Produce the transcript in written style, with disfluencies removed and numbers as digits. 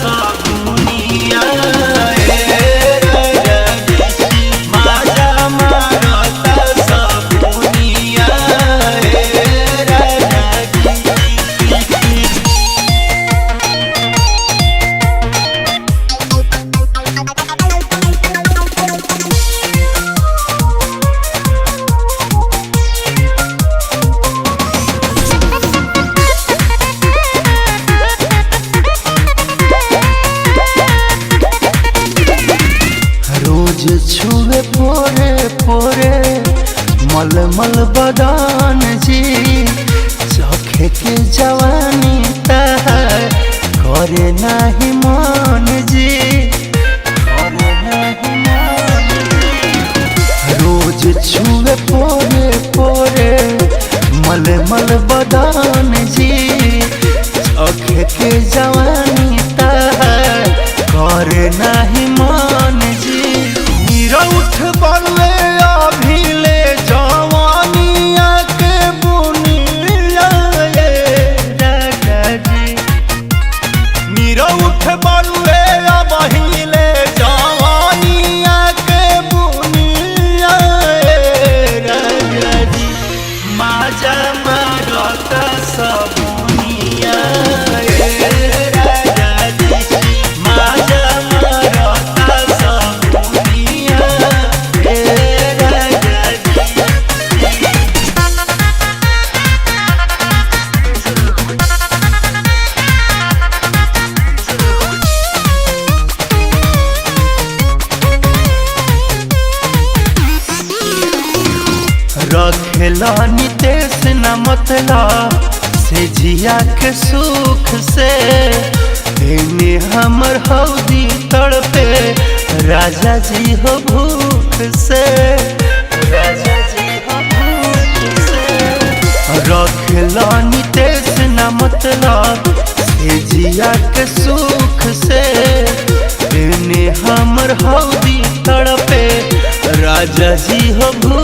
सगुनिया माजा मारता सगुनिया रोज छुए पोरे पोरे मलमल बदान जी चखे के जवानी तहार करे नाही मान जी करे नाही मान जी। रोज छुए पोरे पोरे मलमल बदान जी चखे के जवानी तहार करे नाही मान जी। उठ बलवे अभिले जवानिया के बुनिया जी मीरा उठ बलवे अभिले जवानिया के बुनिया जी माजा मारता सबुनिया रखेला नितेश न मतलब से जिया के सुख से एने हमर हौदी तड़पे राजा जी हो भूख से राजा जी हो भूख से। रखेला नितेश न मतलब से जिया के सुख से एने हमर हौदी तड़पे राजा जी हो भूख